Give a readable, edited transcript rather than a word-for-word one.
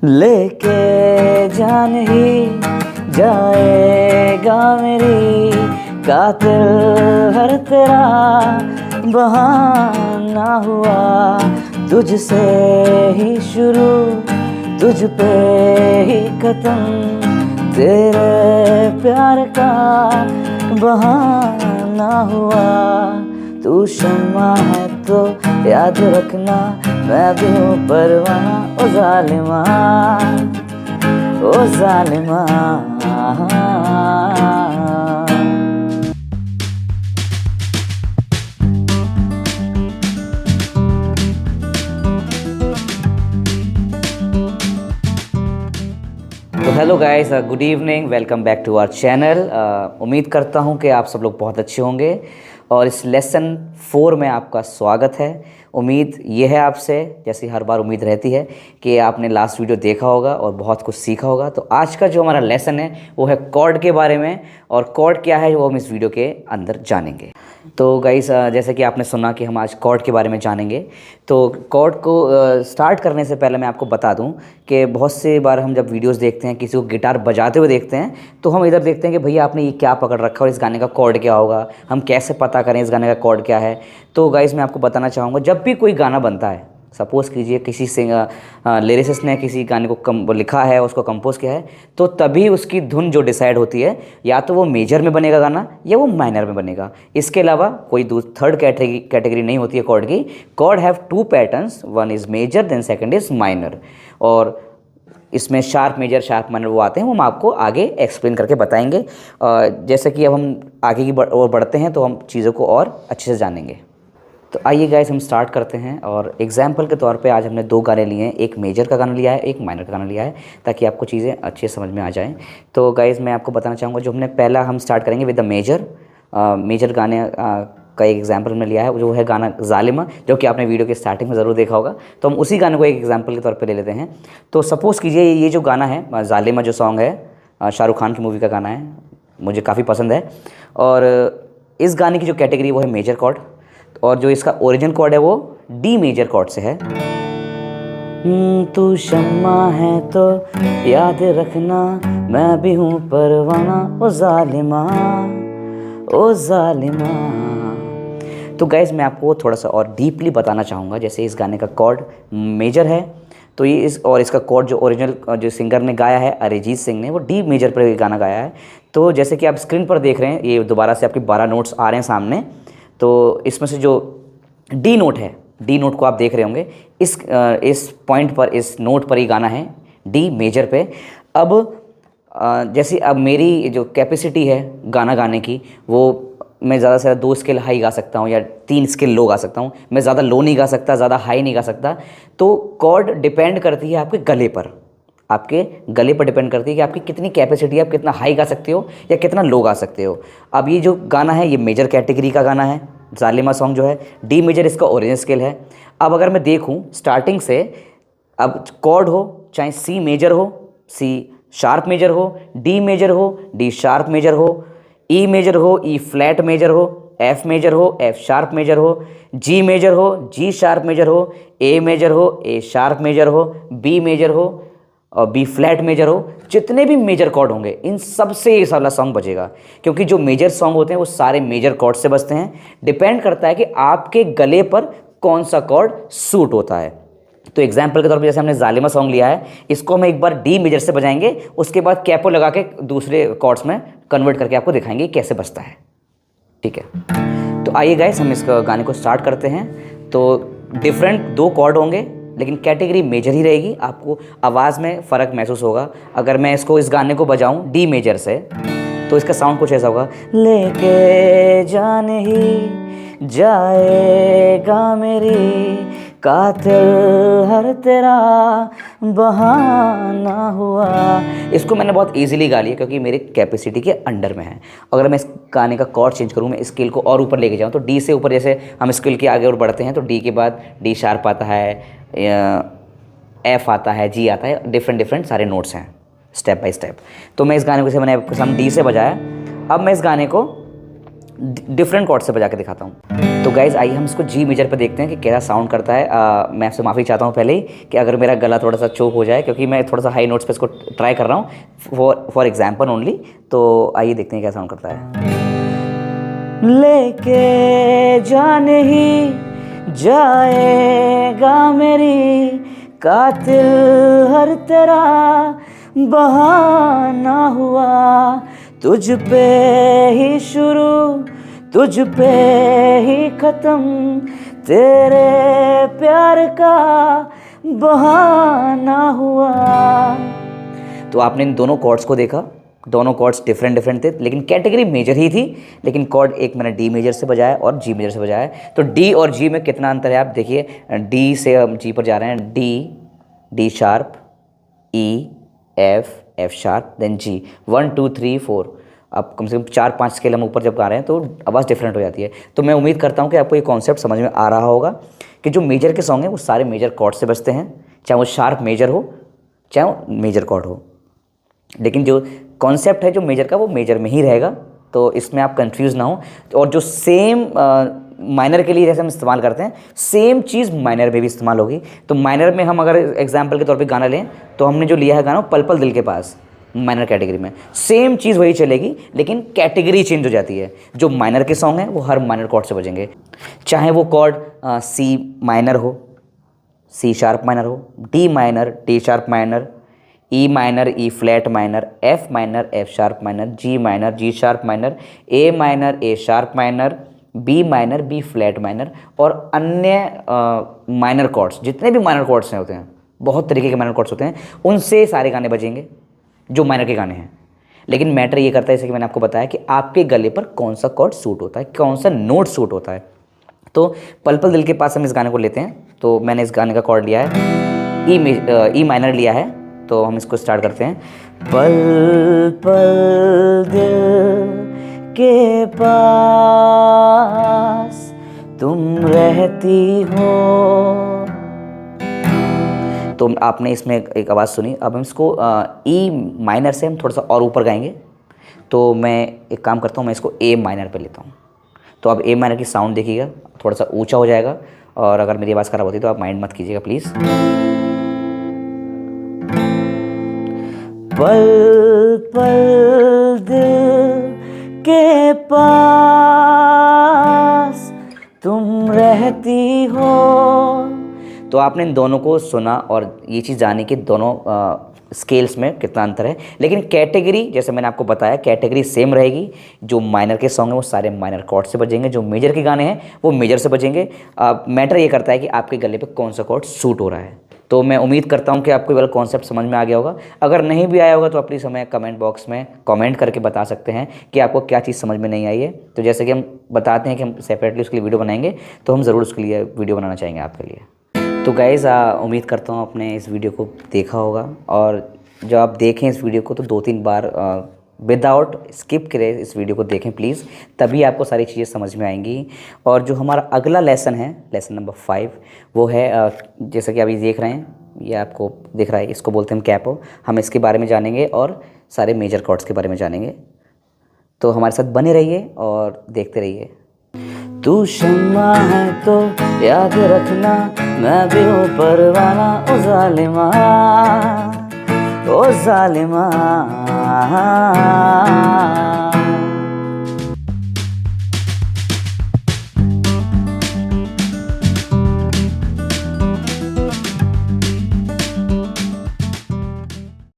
लेके जान ही जाएगा मेरी कातिल हर तेरा बहाना हुआ। तुझसे ही शुरू तुझ पे ही खत्म, तेरे प्यार का बहाना हुआ। तू शम्मा है तो याद रखना, मैं भी हूँ परवाना। ओ जालिमा, ओ जालिमा। तो hello guys, good evening, welcome back to our channel. उम्मीद करता हूँ कि आप सब लोग बहुत अच्छे होंगे और इस लेसन 4 में आपका स्वागत है। उम्मीद ये है आपसे, जैसी हर बार उम्मीद रहती है, कि आपने लास्ट वीडियो देखा होगा और बहुत कुछ सीखा होगा। तो आज का जो हमारा लेसन है वो है कॉर्ड के बारे में, और कॉर्ड क्या है वो हम इस वीडियो के अंदर जानेंगे। तो गाइस, जैसे कि आपने सुना कि हम आज कॉर्ड के बारे में जानेंगे, तो कॉर्ड को स्टार्ट करने से पहले मैं आपको बता दूं कि बहुत से बार हम जब वीडियोस देखते हैं, किसी को गिटार बजाते हुए देखते हैं, तो हम इधर देखते हैं कि भैया आपने ये क्या पकड़ रखा है और इस गाने का कॉर्ड क्या होगा, हम कैसे पता करें इस गाने का कॉर्ड क्या है। तो गाइस, मैं आपको बताना चाहूँगा, जब भी कोई गाना बनता है, सपोज़ कीजिए किसी लिरिसिस्ट ने किसी गाने को लिखा है, उसको कंपोज किया है, तो तभी उसकी धुन जो डिसाइड होती है, या तो वो मेजर में बनेगा गाना या वो माइनर में बनेगा। इसके अलावा कोई थर्ड कैटेगरी नहीं होती है कॉर्ड की। Chord have 2 patterns, one is major then second is minor, और इसमें शार्प मेजर शार्प माइनर वो आते हैं, वो हम आपको आगे एक्सप्लेन करके बताएंगे। जैसे कि अब हम आगे की ओर बढ़ते हैं तो हम चीज़ों को और अच्छे से जानेंगे। तो आइए गाइस, हम स्टार्ट करते हैं। और एग्जाम्पल के तौर पे आज हमने 2 गाने लिए हैं, एक मेजर का गाना लिया है, एक माइनर का गाना लिया है, ताकि आपको चीज़ें अच्छे समझ में आ जाएं। तो गाइस, मैं आपको बताना चाहूँगा, जो हमने पहला हम स्टार्ट करेंगे विद द मेजर गाने का एक एग्जाम्पल में लिया है, जो है गाना ज़ालिमा, जो कि आपने वीडियो के स्टार्टिंग में ज़रूर देखा होगा। तो हम उसी गाने को एक एग्जाम्पल के तौर पर ले लेते हैं। तो सपोज़ कीजिए ये जो गाना है ज़ालिमा, जो सॉन्ग है शाहरुख खान की मूवी का गाना है, मुझे काफ़ी पसंद है। और इस गाने की जो कैटेगरी वो है मेजर कॉर्ड, और जो इसका ओरिजिन कॉर्ड है वो डी मेजर कॉर्ड से है। तू शम्मा है तो याद रखना, मैं भी हूँ परवाना। ओ जालिमा, ओ जालिमा। तो गाइज, मैं आपको थोड़ा सा और डीपली बताना चाहूँगा। जैसे इस गाने का कॉर्ड मेजर है, तो ये इसका कॉर्ड जो ओरिजिनल जो सिंगर ने गाया है, अरिजीत सिंह ने, वो डी मेजर पर गाना गाया है। तो जैसे कि आप स्क्रीन पर देख रहे हैं, ये दोबारा से आपके 12 नोट्स आ रहे हैं सामने। तो इसमें से जो डी नोट है, डी नोट को आप देख रहे होंगे, इस पॉइंट पर, इस नोट पर ही गाना है डी मेजर पे। अब जैसे अब मेरी जो कैपेसिटी है गाना गाने की, वो मैं ज़्यादा से ज़्यादा 2 स्केल हाई गा सकता हूँ या 3 स्केल लो गा सकता हूँ। मैं ज़्यादा लो नहीं गा सकता, ज़्यादा हाई नहीं गा सकता। तो कॉर्ड डिपेंड करती है आपके गले पर, आपके गले पर डिपेंड करती है कि आपकी कितनी कैपेसिटी है, आप कितना हाई गा सकते हो या कितना लो गा सकते हो। अब ये जो गाना है ये मेजर कैटेगरी का गाना है, ज़ालिमा सॉन्ग जो है, डी मेजर इसका ओरिजिनल स्केल है। अब अगर मैं देखूं स्टार्टिंग से, अब कॉर्ड हो चाहे सी मेजर हो, सी शार्प मेजर हो, डी मेजर हो, डी शार्प मेजर हो, ई मेजर हो, ई फ्लैट मेजर हो, एफ मेजर हो, एफ शार्प मेजर हो, जी मेजर हो, जी शार्प मेजर हो, ए मेजर हो, ए शार्प मेजर हो, बी मेजर हो और बी फ्लैट मेजर हो, जितने भी मेजर कॉर्ड होंगे इन सब से ये वाला सॉन्ग बजेगा। क्योंकि जो मेजर सॉन्ग होते हैं वो सारे मेजर कॉर्ड से बजते हैं। डिपेंड करता है कि आपके गले पर कौन सा कॉर्ड सूट होता है। तो एग्जाम्पल के तौर पर जैसे हमने ज़ालिमा सॉन्ग लिया है, इसको हम एक बार डी मेजर से बजाएंगे, उसके बाद कैपो लगा के दूसरे कॉर्ड्स में कन्वर्ट करके आपको दिखाएंगे कैसे बजता है। ठीक है, तो आइए गाइस, हम इस गाने को स्टार्ट करते हैं। तो डिफरेंट 2 कॉर्ड होंगे, लेकिन कैटेगरी मेजर ही रहेगी। आपको आवाज़ में फ़र्क महसूस होगा। अगर मैं इस गाने को बजाऊं डी मेजर से, तो इसका साउंड कुछ ऐसा होगा, लेके जान ही जाएगा मेरी कातिल हर तेरा बहाना हुआ। इसको मैंने बहुत इजीली गा लिया क्योंकि मेरी कैपेसिटी के अंडर में है। अगर मैं इस गाने का कॉर्ड चेंज करूँ, मैं स्केल को और ऊपर लेके जाऊँ, तो डी से ऊपर, जैसे हम स्केल के आगे और बढ़ते हैं तो डी के बाद डी शार्प आता है, एफ आता है, जी आता है, डिफरेंट सारे नोट्स हैं स्टेप बाय स्टेप। तो मैं इस गाने को, जैसे मैंने डी से बजाया, अब मैं इस गाने को डिफरेंट कॉर्ड से बजा के दिखाता हूँ। तो गाइज़ आइए हम इसको जी मेजर पे देखते हैं कि कैसा साउंड करता है। मैं आपसे माफ़ी चाहता हूँ पहले ही कि अगर मेरा गला थोड़ा सा चोक हो जाए, क्योंकि मैं थोड़ा सा हाई नोट्स पे इसको ट्राई कर रहा हूँ फॉर एग्जाम्पल ओनली। तो आइए देखते हैं क्या साउंड करता है। लेके जाने ही जाएगा मेरी कातिल हर तेरा बहाना हुआ, तुझ पे ही शुरू तुझ पे ही ख़त्म, तेरे प्यार का बहाना हुआ। तो आपने इन दोनों कॉर्ड्स को देखा, दोनों कॉर्ड्स डिफरेंट थे, लेकिन कैटेगरी मेजर ही थी। लेकिन कॉर्ड एक मैंने डी मेजर से बजाया और जी मेजर से बजाया। तो डी और जी में कितना अंतर है आप देखिए। डी से हम जी पर जा रहे हैं, डी शार्प, ई, एफ शार्प, देन जी। 1 2 3 4, अब कम से कम 4-5 स्केल हम ऊपर जब गा रहे हैं तो आवाज़ डिफरेंट हो जाती है। तो मैं उम्मीद करता हूँ कि आपको ये कॉन्सेप्ट समझ में आ रहा होगा कि जो मेजर के सॉन्ग हैं वो सारे मेजर कॉर्ड से बजते हैं, चाहे वो शार्प मेजर हो चाहे वो मेजर कॉर्ड हो। लेकिन जो कॉन्सेप्ट है जो मेजर का वो मेजर में ही रहेगा, तो इसमें आप कंफ्यूज ना हो। और जो सेम माइनर के लिए जैसे हम इस्तेमाल करते हैं, सेम चीज़ माइनर में भी इस्तेमाल होगी। तो माइनर में हम अगर एग्जांपल के तौर पे गाना लें, तो हमने जो लिया है गाना पल पल दिल के पास, माइनर कैटेगरी में सेम चीज़ वही चलेगी, लेकिन कैटेगरी चेंज हो जाती है। जो माइनर के सॉन्ग हैं वो हर माइनर कॉर्ड से बजेंगे, चाहे वो कॉर्ड सी माइनर हो, सी शार्प माइनर हो, D minor, D sharp minor, E minor, E flat minor, F minor, F sharp minor, G minor, G sharp minor, A minor, A sharp minor, B minor, B flat minor, और अन्य minor chords, जितने भी minor chords होते हैं, बहुत तरीके के minor chords होते हैं, उनसे सारे गाने बजेंगे जो माइनर के गाने हैं। लेकिन मैटर ये करता है, जैसे कि मैंने आपको बताया, कि आपके गले पर कौन सा कॉर्ड सूट होता है, कौन सा नोट सूट होता है। तो पल पल दिल के पास हम इस गाने को लेते हैं। तो मैंने इस गाने का कॉर्ड लिया है ई माइनर लिया है। तो हम इसको स्टार्ट करते हैं। पल पल दिल के पास तुम रहती हो। तो आपने इसमें एक आवाज़ सुनी। अब हम इसको ई माइनर से हम थोड़ा सा और ऊपर गाएंगे। तो मैं एक काम करता हूँ, मैं इसको ए माइनर पे लेता हूँ। तो अब ए माइनर की साउंड देखिएगा, थोड़ा सा ऊंचा हो जाएगा। और अगर मेरी आवाज़ ख़राब होती है तो आप माइंड मत कीजिएगा प्लीज़। पल पल दिल के पास तुम रहती हो। तो आपने इन दोनों को सुना और ये चीज़ जानी कि दोनों स्केल्स में कितना अंतर है। लेकिन कैटेगरी, जैसे मैंने आपको बताया, कैटेगरी सेम रहेगी। जो माइनर के सॉन्ग हैं वो सारे माइनर कॉर्ड से बजेंगे, जो मेजर के गाने हैं वो मेजर से बजेंगे। मैटर ये करता है कि आपके गले पे कौन सा कॉर्ड सूट हो रहा है। तो मैं उम्मीद करता हूँ कि आपको ये वाला कॉन्सेप्ट समझ में आ गया होगा। अगर नहीं भी आया होगा तो प्लीज़ हमें कमेंट बॉक्स में कमेंट करके बता सकते हैं कि आपको क्या चीज़ समझ में नहीं आई है। तो जैसे कि हम बताते हैं कि हम सेपरेटली उसके लिए वीडियो बनाएंगे, तो हम ज़रूर उसके लिए वीडियो बनाना चाहेंगे आपके लिए। तो गाइज़ उम्मीद करता हूँ आपने इस वीडियो को देखा होगा, और जब आप देखें इस वीडियो को तो 2-3 बार विदाउट स्किप करे इस वीडियो को देखें प्लीज़, तभी आपको सारी चीज़ें समझ में आएंगी। और जो हमारा अगला लेसन है, लेसन नंबर 5, वो है जैसा कि अभी देख रहे हैं, ये आपको दिख रहा है, इसको बोलते हैं कैपो। हम इसके बारे में जानेंगे और सारे मेजर कॉर्ड्स के बारे में जानेंगे। तो हमारे साथ बने रहिए और देखते रहिए। तू शम्मा है तो याद रखना, मैं भी हूँ परवाना, ओ जालिमा, ओ जालिमा।